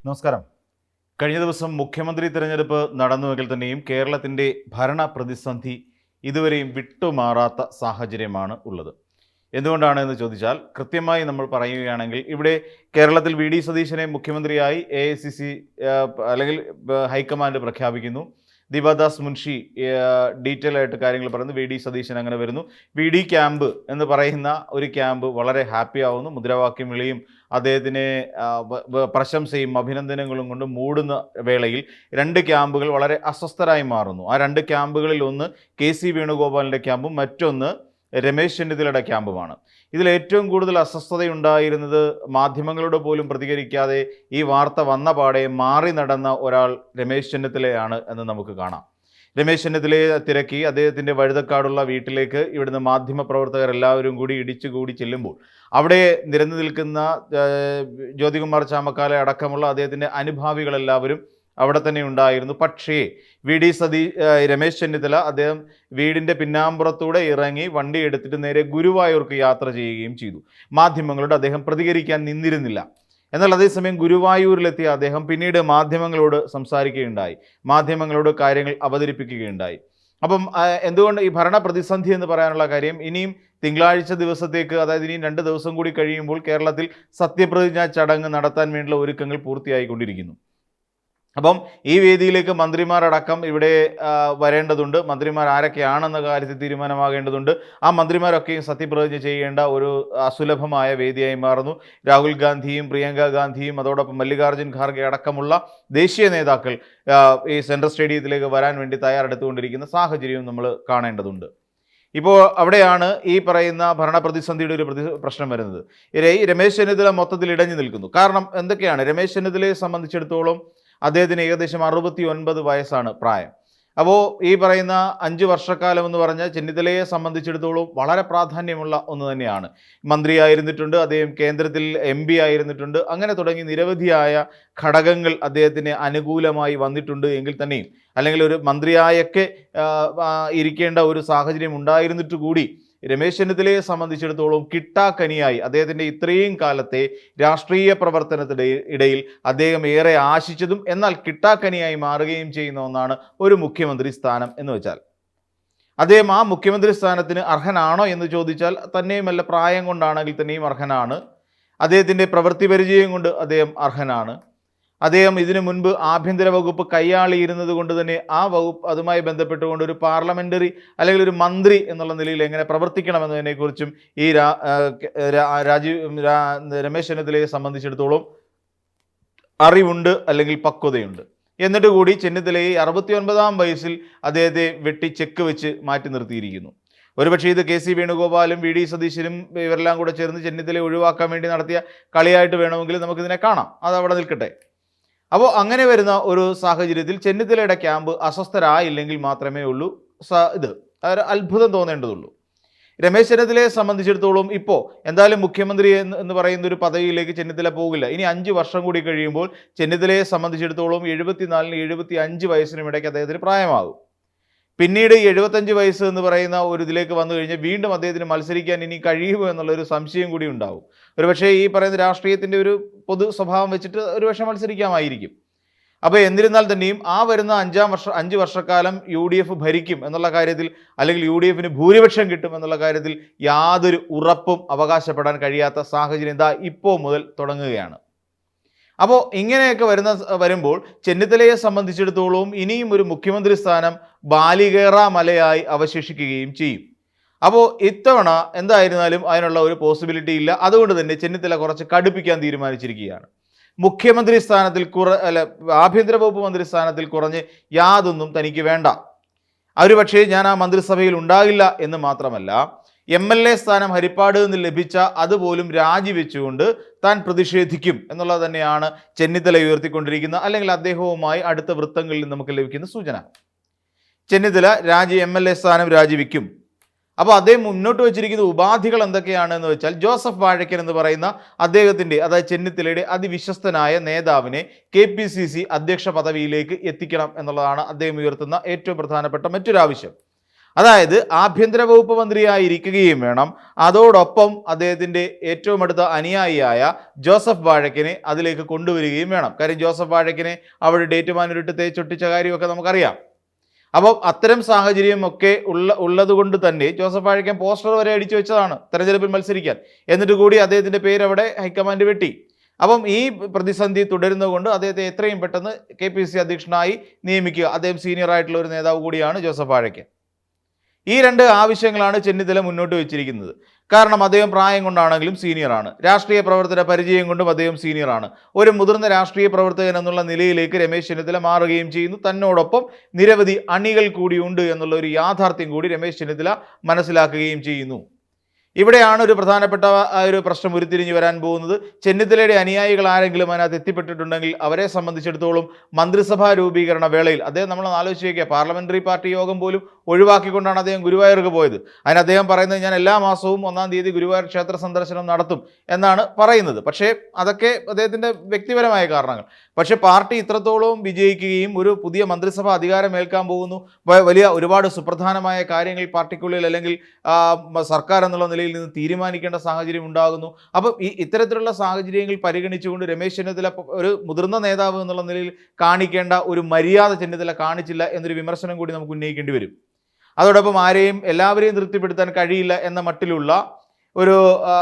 നമസ്കാരം. കഴിഞ്ഞ ദിവസം മുഖ്യമന്ത്രി തിരഞ്ഞെടുപ്പ് നടന്നുവെങ്കിൽ തന്നെയും കേരളത്തിൻ്റെ ഭരണ പ്രതിസന്ധി ഇതുവരെയും വിട്ടുമാറാത്ത സാഹചര്യമാണ് ഉള്ളത്. എന്തുകൊണ്ടാണ് എന്ന് ചോദിച്ചാൽ കൃത്യമായി നമ്മൾ പറയുകയാണെങ്കിൽ ഇവിടെ കേരളത്തിൽ വി ഡി സതീശനെ മുഖ്യമന്ത്രിയായി AICC അല്ലെങ്കിൽ ഹൈക്കമാൻഡ് പ്രഖ്യാപിക്കുന്നു. ദീപാദാസ് മുൻഷി ഡീറ്റെയിൽ ആയിട്ട് കാര്യങ്ങൾ പറയുന്നു. വി ഡി സതീശൻ അങ്ങനെ വരുന്നു. വി ഡി ക്യാമ്പ് എന്ന് പറയുന്ന ഒരു ക്യാമ്പ് വളരെ ഹാപ്പി ആവുന്നു. മുദ്രാവാക്യം വിളിയും അദ്ദേഹത്തിനെ പ്രശംസയും അഭിനന്ദനങ്ങളും കൊണ്ട് മൂടുന്ന വേളയിൽ രണ്ട് ക്യാമ്പുകൾ വളരെ അസ്വസ്ഥരായി മാറുന്നു. ആ രണ്ട് ക്യാമ്പുകളിൽ ഒന്ന് KC വേണുഗോപാലിൻ്റെ ക്യാമ്പും മറ്റൊന്ന് രമേശ് ചെന്നിത്തലയുടെ ക്യാമ്പുമാണ്. ഇതിൽ ഏറ്റവും കൂടുതൽ അസ്വസ്ഥതയുണ്ടായിരുന്നത് മാധ്യമങ്ങളോട് പോലും പ്രതികരിക്കാതെ ഈ വാർത്ത വന്ന പാടെ മാറി നടന്ന ഒരാൾ രമേശ് ചെന്നിത്തലയാണ് എന്ന് നമുക്ക് കാണാം. രമേശ് ചെന്നിത്തലയെ തിരക്കി അദ്ദേഹത്തിൻ്റെ വഴുതക്കാടുള്ള വീട്ടിലേക്ക് ഇവിടുന്ന് മാധ്യമപ്രവർത്തകർ എല്ലാവരും കൂടി ഇടിച്ചുകൂടി ചെല്ലുമ്പോൾ അവിടെ നിരന്നു നിൽക്കുന്ന ജ്യോതികുമാർ ചാമക്കാല അടക്കമുള്ള അദ്ദേഹത്തിൻ്റെ അനുഭാവികളെല്ലാവരും അവിടെ തന്നെ ഉണ്ടായിരുന്നു. പക്ഷേ രമേശ് ചെന്നിത്തല അദ്ദേഹം വീടിൻ്റെ പിന്നാമ്പുറത്തൂടെ ഇറങ്ങി വണ്ടി എടുത്തിട്ട് നേരെ ഗുരുവായൂർക്ക് യാത്ര ചെയ്യുകയും ചെയ്തു. മാധ്യമങ്ങളോട് അദ്ദേഹം പ്രതികരിക്കാൻ നിന്നിരുന്നില്ല. എന്നാൽ അതേസമയം ഗുരുവായൂരിലെത്തിയ അദ്ദേഹം പിന്നീട് മാധ്യമങ്ങളോട് സംസാരിക്കുകയുണ്ടായി, മാധ്യമങ്ങളോട് കാര്യങ്ങൾ അവതരിപ്പിക്കുകയുണ്ടായി. അപ്പം എന്തുകൊണ്ട് ഈ ഭരണ പ്രതിസന്ധി എന്ന് പറയാനുള്ള കാര്യം, ഇനിയും തിങ്കളാഴ്ച ദിവസത്തേക്ക്, അതായത് ഇനിയും 2 ദിവസം കൂടി കഴിയുമ്പോൾ കേരളത്തിൽ സത്യപ്രതിജ്ഞാ ചടങ്ങ് നടത്താൻ വേണ്ടിയുള്ള ഒരുക്കങ്ങൾ പൂർത്തിയായിക്കൊണ്ടിരിക്കുന്നു. അപ്പം ഈ വേദിയിലേക്ക് മന്ത്രിമാരടക്കം ഇവിടെ വരേണ്ടതുണ്ട്. മന്ത്രിമാർ ആരൊക്കെയാണെന്ന കാര്യത്തിൽ തീരുമാനമാകേണ്ടതുണ്ട്. ആ മന്ത്രിമാരൊക്കെയും സത്യപ്രതിജ്ഞ ചെയ്യേണ്ട ഒരു അസുലഭമായ വേദിയായി മാറുന്നു. രാഹുൽ ഗാന്ധിയും പ്രിയങ്ക ഗാന്ധിയും അതോടൊപ്പം മല്ലികാർജ്ജുൻ ഖാർഗെ അടക്കമുള്ള ദേശീയ നേതാക്കൾ ഈ സെൻട്രൽ സ്റ്റേഡിയത്തിലേക്ക് വരാൻ വേണ്ടി തയ്യാറെടുത്തുകൊണ്ടിരിക്കുന്ന സാഹചര്യവും നമ്മൾ കാണേണ്ടതുണ്ട്. ഇപ്പോൾ അവിടെയാണ് ഈ പറയുന്ന ഭരണ പ്രതിസന്ധിയുടെ ഒരു പ്രശ്നം വരുന്നത്. ഈ രമേശ് ചെന്നിത്തല മൊത്തത്തിൽ ഇടഞ്ഞു നിൽക്കുന്നു. കാരണം എന്തൊക്കെയാണ്? രമേശ് ചെന്നിത്തലയെ സംബന്ധിച്ചിടത്തോളം അദ്ദേഹത്തിന് ഏകദേശം 69 വയസ്സാണ് പ്രായം. അപ്പോൾ ഈ പറയുന്ന 5 വർഷക്കാലം എന്ന് പറഞ്ഞാൽ ചെന്നിത്തലയെ സംബന്ധിച്ചിടത്തോളം വളരെ പ്രാധാന്യമുള്ള ഒന്ന് തന്നെയാണ്. മന്ത്രിയായിരുന്നിട്ടുണ്ട്, അദ്ദേഹം കേന്ദ്രത്തിൽ MP ആയിരുന്നിട്ടുണ്ട്. അങ്ങനെ തുടങ്ങി നിരവധിയായ ഘടകങ്ങൾ അദ്ദേഹത്തിന് അനുകൂലമായി വന്നിട്ടുണ്ട് എങ്കിൽ തന്നെയും, അല്ലെങ്കിൽ ഒരു മന്ത്രിയായൊക്കെ ഇരിക്കേണ്ട ഒരു സാഹചര്യം ഉണ്ടായിരുന്നിട്ട് കൂടി രമേശ് ചെന്നിത്തലയെ സംബന്ധിച്ചിടത്തോളം കിട്ടാക്കനിയായി അദ്ദേഹത്തിൻ്റെ ഇത്രയും കാലത്തെ രാഷ്ട്രീയ പ്രവർത്തനത്തിനിടയിൽ അദ്ദേഹം ഏറെ ആശിച്ചതും എന്നാൽ കിട്ടാക്കനിയായി മാറുകയും ചെയ്യുന്ന ഒന്നാണ് ഒരു മുഖ്യമന്ത്രി സ്ഥാനം എന്ന് വെച്ചാൽ. അദ്ദേഹം ആ മുഖ്യമന്ത്രി സ്ഥാനത്തിന് അർഹനാണോ എന്ന് ചോദിച്ചാൽ തന്നെയുമല്ല, പ്രായം കൊണ്ടാണെങ്കിൽ തന്നെയും അർഹനാണ്. അദ്ദേഹത്തിൻ്റെ പ്രവൃത്തി പരിചയം കൊണ്ട് അദ്ദേഹം അർഹനാണ്. അദ്ദേഹം ഇതിനു മുൻപ് ആഭ്യന്തര വകുപ്പ് കൈയാളിയിരുന്നത് കൊണ്ട് തന്നെ ആ വകുപ്പ് അതുമായി ബന്ധപ്പെട്ടുകൊണ്ട് ഒരു പാർലമെൻ്ററി അല്ലെങ്കിൽ ഒരു മന്ത്രി എന്നുള്ള നിലയിൽ എങ്ങനെ പ്രവർത്തിക്കണമെന്നതിനെക്കുറിച്ചും ഈ രമേശ് ചെന്നിത്തലയെ സംബന്ധിച്ചിടത്തോളം അറിവുണ്ട്, അല്ലെങ്കിൽ പക്വതയുണ്ട്. എന്നിട്ട് കൂടി ചെന്നിത്തലയെ 69 വയസ്സിൽ അദ്ദേഹത്തെ വെട്ടി ചെക്ക് വെച്ച് മാറ്റി നിർത്തിയിരിക്കുന്നു. ഒരുപക്ഷെ ഇത് KC വേണുഗോപാലും VD സതീശനും ഇവരെല്ലാം കൂടെ ചേർന്ന് ചെന്നിത്തലയെ ഒഴിവാക്കാൻ വേണ്ടി നടത്തിയ കളിയായിട്ട് വേണമെങ്കിൽ നമുക്കിതിനെ കാണാം. അത് അവിടെ നിൽക്കട്ടെ. അപ്പോൾ അങ്ങനെ വരുന്ന ഒരു സാഹചര്യത്തിൽ ചെന്നിത്തലയുടെ ക്യാമ്പ് അസ്വസ്ഥരായില്ലെങ്കിൽ മാത്രമേ ഉള്ളൂ ഇത് ഒരു അത്ഭുതം തോന്നേണ്ടതുള്ളൂ. രമേശ് ചെന്നിത്തലയെ സംബന്ധിച്ചിടത്തോളം ഇപ്പോൾ എന്തായാലും മുഖ്യമന്ത്രി എന്ന് പറയുന്ന ഒരു പദവിയിലേക്ക് ചെന്നിത്തല പോകില്ല. ഇനി 5 വർഷം കൂടി കഴിയുമ്പോൾ ചെന്നിത്തലയെ സംബന്ധിച്ചിടത്തോളം 74-നും 75 വയസ്സിനും ഇടയ്ക്ക് അദ്ദേഹത്തിന് പ്രായമാകും. പിന്നീട് 75 വയസ്സ് എന്ന് പറയുന്ന ഒരു ഇതിലേക്ക് വന്നു കഴിഞ്ഞാൽ വീണ്ടും അദ്ദേഹത്തിന് മത്സരിക്കാൻ ഇനി കഴിയുമോ എന്നുള്ളൊരു സംശയം കൂടി ഉണ്ടാവും. ഒരുപക്ഷെ ഈ പറയുന്ന രാഷ്ട്രീയത്തിൻ്റെ ഒരു പൊതു സ്വഭാവം വെച്ചിട്ട് ഒരുപക്ഷെ മത്സരിക്കാമായിരിക്കും. അപ്പോൾ എന്നിരുന്നാൽ തന്നെയും ആ വരുന്ന 5 വർഷക്കാലം UDF ഭരിക്കും എന്നുള്ള കാര്യത്തിൽ, അല്ലെങ്കിൽ UDFന് ഭൂരിപക്ഷം കിട്ടും എന്നുള്ള കാര്യത്തിൽ യാതൊരു ഉറപ്പും അവകാശപ്പെടാൻ കഴിയാത്ത സാഹചര്യം ഇതാ ഇപ്പോൾ മുതൽ തുടങ്ങുകയാണ്. അപ്പോൾ ഇങ്ങനെയൊക്കെ വരുമ്പോൾ ചെന്നിത്തലയെ സംബന്ധിച്ചിടത്തോളം ഇനിയും ഒരു മുഖ്യമന്ത്രി സ്ഥാനം ബാലികേറ മലയായി അവശേഷിക്കുകയും ചെയ്യും. അപ്പോൾ ഇത്തവണ എന്തായിരുന്നാലും അതിനുള്ള ഒരു പോസിബിലിറ്റി ഇല്ല. അതുകൊണ്ട് തന്നെ ചെന്നിത്തല കുറച്ച് കടുപ്പിക്കാൻ തീരുമാനിച്ചിരിക്കുകയാണ്. മുഖ്യമന്ത്രി സ്ഥാനത്തിൽ ആഭ്യന്തര വകുപ്പ് മന്ത്രി സ്ഥാനത്തിൽ കുറഞ്ഞ് യാതൊന്നും തനിക്ക് വേണ്ട. ഒരുപക്ഷേ ഞാൻ ആ മന്ത്രിസഭയിൽ ഉണ്ടാകില്ല എന്ന് മാത്രമല്ല, MLA സ്ഥാനം ഹരിപ്പാട് നിന്ന് ലഭിച്ച അതുപോലും രാജിവെച്ചുകൊണ്ട് താൻ പ്രതിഷേധിക്കും എന്നുള്ളത് തന്നെയാണ് ചെന്നിത്തല ഉയർത്തിക്കൊണ്ടിരിക്കുന്ന, അല്ലെങ്കിൽ അദ്ദേഹവുമായി അടുത്ത വൃത്തങ്ങളിൽ നമുക്ക് ലഭിക്കുന്ന സൂചന. ചെന്നിത്തല MLA സ്ഥാനം രാജിവെക്കും. അപ്പോൾ അദ്ദേഹം മുന്നോട്ട് വെച്ചിരിക്കുന്ന ഉപാധികൾ എന്തൊക്കെയാണെന്ന് വെച്ചാൽ, ജോസഫ് വാഴക്കൻ എന്ന് പറയുന്ന അദ്ദേഹത്തിൻ്റെ, അതായത് ചെന്നിത്തലയുടെ അതിവിശ്വസ്തനായ നേതാവിനെ KPCC അധ്യക്ഷ പദവിയിലേക്ക് എത്തിക്കണം എന്നുള്ളതാണ് അദ്ദേഹം ഉയർത്തുന്ന ഏറ്റവും പ്രധാനപ്പെട്ട മറ്റൊരു ആവശ്യം. അതായത് ആഭ്യന്തര വകുപ്പ് മന്ത്രിയായിരിക്കുകയും വേണം, അതോടൊപ്പം അദ്ദേഹത്തിൻ്റെ ഏറ്റവും അടുത്ത അനുയായിയായ ജോസഫ് വാഴക്കിനെ അതിലേക്ക് കൊണ്ടുവരികയും വേണം. കാര്യം ജോസഫ് വാഴക്കിനെ അവിടെ ഡേറ്റ് മാനൂരിട്ട് തേച്ചൊട്ടിച്ച കാര്യമൊക്കെ നമുക്കറിയാം. അപ്പോൾ അത്തരം സാഹചര്യം ഒക്കെ ഉള്ളത് കൊണ്ട് തന്നെ ജോസഫ് വാഴക്കൻ പോസ്റ്റർ വരെ അടിച്ചു വെച്ചതാണ് തെരഞ്ഞെടുപ്പിൽ മത്സരിക്കാൻ. എന്നിട്ട് കൂടി അദ്ദേഹത്തിൻ്റെ പേര് അവിടെ ഹൈക്കമാൻഡ് വെട്ടി. അപ്പം ഈ പ്രതിസന്ധി തുടരുന്നതുകൊണ്ട് അദ്ദേഹത്തെ എത്രയും പെട്ടെന്ന് KPCC അധ്യക്ഷനായി നിയമിക്കുക. അദ്ദേഹം സീനിയർ ആയിട്ടുള്ള ഒരു നേതാവ് കൂടിയാണ് ജോസഫ് വാഴക്കൻ. ഈ രണ്ട് ആവശ്യങ്ങളാണ് ചെന്നിത്തല മുന്നോട്ട് വെച്ചിരിക്കുന്നത്. കാരണം അദ്ദേഹം പ്രായം കൊണ്ടാണെങ്കിലും സീനിയറാണ്, രാഷ്ട്രീയ പ്രവർത്തന പരിചയം കൊണ്ടും അദ്ദേഹം സീനിയറാണ്. ഒരു മുതിർന്ന രാഷ്ട്രീയ പ്രവർത്തകൻ എന്നുള്ള നിലയിലേക്ക് രമേശ് ചെന്നിത്തല മാറുകയും ചെയ്യുന്നു. തന്നോടൊപ്പം നിരവധി അണികൾ കൂടിയുണ്ട് എന്നുള്ള ഒരു യാഥാർത്ഥ്യം കൂടി രമേശ് ചെന്നിത്തല മനസ്സിലാക്കുകയും ചെയ്യുന്നു. ഇവിടെയാണ് ഒരു പ്രധാനപ്പെട്ട ഒരു പ്രശ്നം ഉരുത്തിരിഞ്ഞു വരാൻ പോകുന്നത്. ചെന്നിത്തലയുടെ അനുയായികൾ ആരെങ്കിലും അതിനകത്ത് എത്തിപ്പെട്ടിട്ടുണ്ടെങ്കിൽ അവരെ സംബന്ധിച്ചിടത്തോളം മന്ത്രിസഭാ രൂപീകരണ വേളയിൽ അദ്ദേഹം നമ്മൾ ആലോചിച്ച് വയ്ക്കുക, പാർലമെന്ററി പാർട്ടി യോഗം പോലും ഒഴിവാക്കിക്കൊണ്ടാണ് അദ്ദേഹം ഗുരുവായൂർക്ക് പോയത്. അതിന് അദ്ദേഹം പറയുന്നത് ഞാൻ എല്ലാ മാസവും 1-ാം തീയതി ഗുരുവായൂർ ക്ഷേത്ര സന്ദർശനം നടത്തും എന്നാണ് പറയുന്നത്. പക്ഷേ അതൊക്കെ അദ്ദേഹത്തിൻ്റെ വ്യക്തിപരമായ കാരണങ്ങൾ. പക്ഷേ പാർട്ടി ഇത്രത്തോളം വിജയിക്കുകയും ഒരു പുതിയ മന്ത്രിസഭ അധികാരമേൽക്കാൻ പോകുന്നു, വലിയ ഒരുപാട് സുപ്രധാനമായ കാര്യങ്ങൾ പാർട്ടിക്കുള്ളിൽ അല്ലെങ്കിൽ സർക്കാർ എന്നുള്ള നിലയിൽ നിന്ന് തീരുമാനിക്കേണ്ട സാഹചര്യം ഉണ്ടാകുന്നു. അപ്പം ഇത്തരത്തിലുള്ള സാഹചര്യങ്ങൾ പരിഗണിച്ചുകൊണ്ട് രമേശ് ചെന്നിത്തല ഒരു മുതിർന്ന നേതാവ് എന്നുള്ള നിലയിൽ കാണിക്കേണ്ട ഒരു മര്യാദ ചെന്നിത്തല കാണിച്ചില്ല എന്നൊരു വിമർശനം കൂടി നമുക്ക് ഉന്നയിക്കേണ്ടി വരും. അതോടൊപ്പം എല്ലാവരെയും തൃപ്തിപ്പെടുത്താൻ കഴിയില്ല എന്ന മട്ടിലുള്ള ഒരു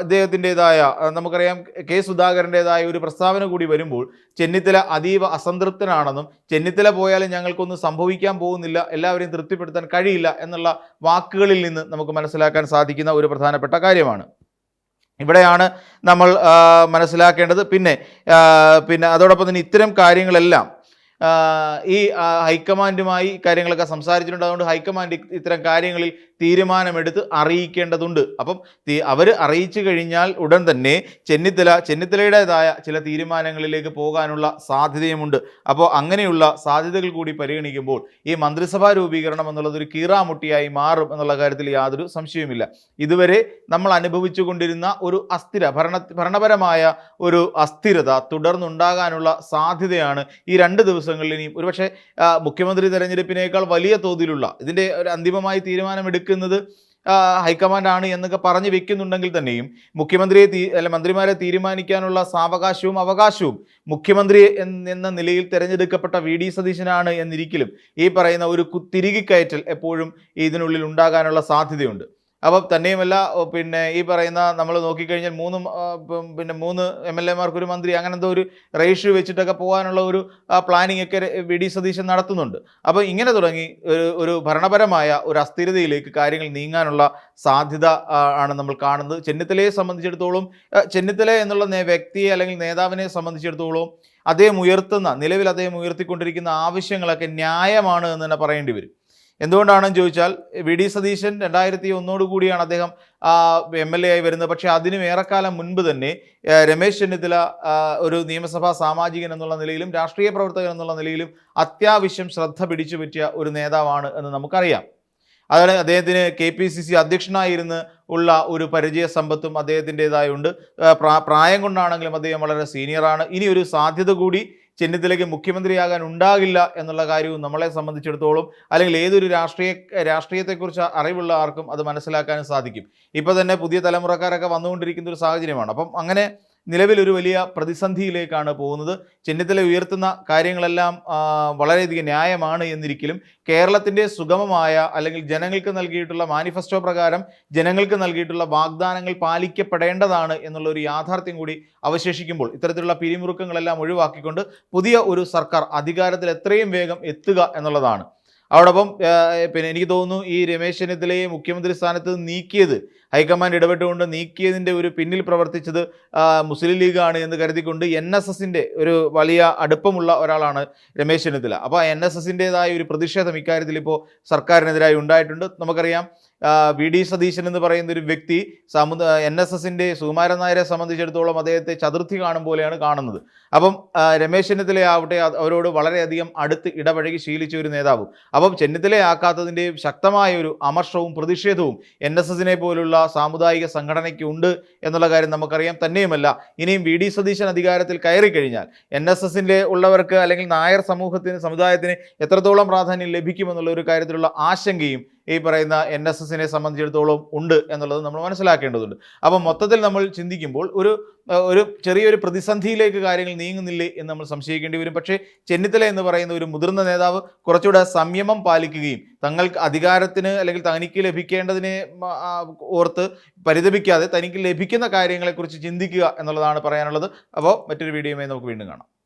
അദ്ദേഹത്തിൻ്റെതായ, നമുക്കറിയാം കെ സുധാകരൻ്റെതായ ഒരു പ്രസ്താവന കൂടി വരുമ്പോൾ ചെന്നിത്തല അതീവ അസംതൃപ്തനാണെന്നും ചെന്നിത്തല പോയാലും ഞങ്ങൾക്കൊന്നും സംഭവിക്കാൻ പോകുന്നില്ല, എല്ലാവരെയും തൃപ്തിപ്പെടുത്താൻ കഴിയില്ല എന്നുള്ള വാക്കുകളിൽ നിന്ന് നമുക്ക് മനസ്സിലാക്കാൻ സാധിക്കുന്ന ഒരു പ്രധാനപ്പെട്ട കാര്യമാണ്. ഇവിടെയാണ് നമ്മൾ മനസ്സിലാക്കേണ്ടത്. പിന്നെ അതോടൊപ്പം തന്നെ ഇത്തരം കാര്യങ്ങളെല്ലാം ഈ ഹൈക്കമാൻഡുമായി കാര്യങ്ങളൊക്കെ സംസാരിച്ചിട്ടുണ്ട്. അതുകൊണ്ട് ഹൈക്കമാൻഡ് ഇത്തരം കാര്യങ്ങളിൽ തീരുമാനമെടുത്ത് അറിയിക്കേണ്ടതുണ്ട്. അപ്പം അവർ അറിയിച്ചു കഴിഞ്ഞാൽ ഉടൻ തന്നെ ചെന്നിത്തലയുടേതായ ചില തീരുമാനങ്ങളിലേക്ക് പോകാനുള്ള സാധ്യതയുമുണ്ട്. അപ്പോൾ അങ്ങനെയുള്ള സാധ്യതകൾ കൂടി പരിഗണിക്കുമ്പോൾ ഈ മന്ത്രിസഭാ രൂപീകരണം എന്നുള്ളത് ഒരു കീറാമുട്ടിയായി മാറും എന്നുള്ള കാര്യത്തിൽ യാതൊരു സംശയവുമില്ല. ഇതുവരെ നമ്മൾ അനുഭവിച്ചു കൊണ്ടിരുന്ന ഒരു ഭരണപരമായ ഒരു അസ്ഥിരത തുടർന്നുണ്ടാകാനുള്ള സാധ്യതയാണ് ഈ 2 ദിവസങ്ങളിൽ ഇനിയും ഒരുപക്ഷെ മുഖ്യമന്ത്രി തെരഞ്ഞെടുപ്പിനേക്കാൾ വലിയ തോതിലുള്ള ഇതിൻ്റെ ഒരു അന്തിമമായി തീരുമാനമെടുക്കുന്നത് ഹൈക്കമാൻഡാണ് എന്നൊക്കെ പറഞ്ഞു വെക്കുന്നുണ്ടെങ്കിൽ തന്നെയും മന്ത്രിമാരെ തീരുമാനിക്കാനുള്ള സാവകാശവും അവകാശവും മുഖ്യമന്ത്രി എന്ന നിലയിൽ തിരഞ്ഞെടുക്കപ്പെട്ട VD സതീശനാണ് എന്നിരിക്കലും ഈ പറയുന്ന ഒരു തിരികിക്കയറ്റൽ എപ്പോഴും ഇതിനുള്ളിൽ ഉണ്ടാകാനുള്ള സാധ്യതയുണ്ട്. അപ്പം തന്നെയുമല്ല, ഈ പറയുന്ന നമ്മൾ നോക്കിക്കഴിഞ്ഞാൽ 3 MLA-മാർക്ക് ഒരു മന്ത്രി, അങ്ങനത്തെ ഒരു റേഷ്യോ വെച്ചിട്ടൊക്കെ പോകാനുള്ള ഒരു പ്ലാനിങ് ഒക്കെ VD സതീശൻ നടത്തുന്നുണ്ട്. അപ്പോൾ ഇങ്ങനെ തുടങ്ങി ഒരു ഭരണപരമായ ഒരു അസ്ഥിരതയിലേക്ക് കാര്യങ്ങൾ നീങ്ങാനുള്ള സാധ്യത ആണ് നമ്മൾ കാണുന്നത്. ചെന്നിത്തലയെ സംബന്ധിച്ചിടത്തോളം, ചെന്നിത്തല എന്നുള്ള വ്യക്തിയെ അല്ലെങ്കിൽ നേതാവിനെ സംബന്ധിച്ചിടത്തോളം നിലവിൽ അദ്ദേഹം ഉയർത്തിക്കൊണ്ടിരിക്കുന്ന ആവശ്യങ്ങളൊക്കെ ന്യായമാണ് എന്ന് തന്നെ പറയേണ്ടി വരും. എന്തുകൊണ്ടാണെന്ന് ചോദിച്ചാൽ VD സതീശൻ 2001 കൂടിയാണ് അദ്ദേഹം MLA ആയി വരുന്നത്. പക്ഷേ അതിനും ഏറെക്കാലം മുൻപ് തന്നെ രമേശ് ചെന്നിത്തല ഒരു നിയമസഭാ സാമാജികൻ എന്നുള്ള നിലയിലും രാഷ്ട്രീയ പ്രവർത്തകൻ എന്നുള്ള നിലയിലും അത്യാവശ്യം ശ്രദ്ധ പിടിച്ചു പറ്റിയ ഒരു നേതാവാണ് എന്ന് നമുക്കറിയാം. അതാണ് അദ്ദേഹത്തിന് KPCC അധ്യക്ഷനായിരുന്ന് ഉള്ള ഒരു പരിചയ സമ്പത്തും അദ്ദേഹത്തിൻ്റെതായുണ്ട്. പ്രായം കൊണ്ടാണെങ്കിലും അദ്ദേഹം വളരെ സീനിയറാണ്. ഇനി ഒരു സാധ്യത കൂടി ചെന്നിത്തലയ്ക്ക് മുഖ്യമന്ത്രിയാകാൻ ഉണ്ടാകില്ല എന്നുള്ള കാര്യവും നമ്മളെ സംബന്ധിച്ചിടത്തോളം അല്ലെങ്കിൽ ഏതൊരു രാഷ്ട്രീയത്തെക്കുറിച്ച് അറിവുള്ള ആർക്കും അത് മനസ്സിലാക്കാനും സാധിക്കും. ഇപ്പോൾ തന്നെ പുതിയ തലമുറക്കാരൊക്കെ വന്നുകൊണ്ടിരിക്കുന്ന ഒരു സാഹചര്യമാണ്. അപ്പം അങ്ങനെ നിലവിലൊരു വലിയ പ്രതിസന്ധിയിലേക്കാണ് പോകുന്നത്. ചെന്നിത്തല ഉയർത്തുന്ന കാര്യങ്ങളെല്ലാം വളരെയധികം ന്യായമാണ് എന്നിരിക്കലും കേരളത്തിൻ്റെ സുഗമമായ അല്ലെങ്കിൽ ജനങ്ങൾക്ക് നൽകിയിട്ടുള്ള മാനിഫെസ്റ്റോ പ്രകാരം ജനങ്ങൾക്ക് നൽകിയിട്ടുള്ള വാഗ്ദാനങ്ങൾ പാലിക്കപ്പെടേണ്ടതാണ് എന്നുള്ള ഒരു യാഥാർത്ഥ്യം കൂടി അവശേഷിക്കുമ്പോൾ ഇത്തരത്തിലുള്ള പിരിമുറുക്കങ്ങളെല്ലാം ഒഴിവാക്കിക്കൊണ്ട് പുതിയ ഒരു സർക്കാർ അധികാരത്തിൽ എത്രയും വേഗം എത്തുക എന്നുള്ളതാണ്. അതോടൊപ്പം എനിക്ക് തോന്നുന്നു ഈ രമേശ് ചെന്നിത്തലയെ മുഖ്യമന്ത്രി സ്ഥാനത്ത് നീക്കിയത്, ഹൈക്കമാൻഡ് ഇടപെട്ടുകൊണ്ട് നീക്കിയതിൻ്റെ ഒരു പിന്നിൽ പ്രവർത്തിച്ചത് മുസ്ലിം ലീഗാണ് എന്ന് കരുതിക്കൊണ്ട് NSSൻ്റെ ഒരു വലിയ അടുപ്പമുള്ള ഒരാളാണ് രമേശ് ചെന്നിത്തല. അപ്പോൾ NSSൻ്റെതായ ഒരു പ്രതിഷേധം ഇക്കാര്യത്തിൽ ഇപ്പോൾ സർക്കാരിനെതിരായി ഉണ്ടായിട്ടുണ്ട്. നമുക്കറിയാം VD സതീശൻ എന്ന് പറയുന്ന ഒരു വ്യക്തി NSSൻ്റെ സുകുമാരൻ നായരെ സംബന്ധിച്ചിടത്തോളം അദ്ദേഹത്തെ ചതുർത്ഥി കാണും പോലെയാണ് കാണുന്നത്. അപ്പം രമേശ് ചെന്നിത്തലയാവട്ടെ അവരോട് വളരെയധികം അടുത്ത് ഇടപഴകി ശീലിച്ച ഒരു നേതാവും. അപ്പം ചെന്നിത്തലയാക്കാത്തതിൻ്റെ ശക്തമായ ഒരു അമർഷവും പ്രതിഷേധവും NSSനെ പോലുള്ള സാമുദായിക സംഘടനയ്ക്ക് ഉണ്ട് എന്നുള്ള കാര്യം നമുക്കറിയാം. തന്നെയുമല്ല, ഇനിയും VD സതീശൻ അധികാരത്തിൽ കയറി കഴിഞ്ഞാൽ NSSൻ്റെ ഉള്ളവർക്ക് അല്ലെങ്കിൽ നായർ സമുദായത്തിന് എത്രത്തോളം പ്രാധാന്യം ലഭിക്കുമെന്നുള്ള ഒരു കാര്യത്തിലുള്ള ആശങ്കയും ഈ പറയുന്ന NSSനെ സംബന്ധിച്ചിടത്തോളം ഉണ്ട് എന്നുള്ളത് നമ്മൾ മനസ്സിലാക്കേണ്ടതുണ്ട്. അപ്പം മൊത്തത്തിൽ നമ്മൾ ചിന്തിക്കുമ്പോൾ ഒരു ചെറിയൊരു പ്രതിസന്ധിയിലേക്ക് കാര്യങ്ങൾ നീങ്ങുന്നില്ലേ എന്ന് നമ്മൾ സംശയിക്കേണ്ടി വരും. പക്ഷേ ചെന്നിത്തല എന്ന് പറയുന്ന ഒരു മുതിർന്ന നേതാവ് കുറച്ചുകൂടെ സംയമം പാലിക്കുകയും തങ്ങൾക്ക് അധികാരത്തിന് അല്ലെങ്കിൽ തനിക്ക് ലഭിക്കേണ്ടതിനെ ഓർത്ത് പരിതപിക്കാതെ തനിക്ക് ലഭിക്കുന്ന കാര്യങ്ങളെക്കുറിച്ച് ചിന്തിക്കുക എന്നുള്ളതാണ് പറയാനുള്ളത്. അപ്പോൾ മറ്റൊരു വീഡിയോയുമായി നമുക്ക് വീണ്ടും കാണാം.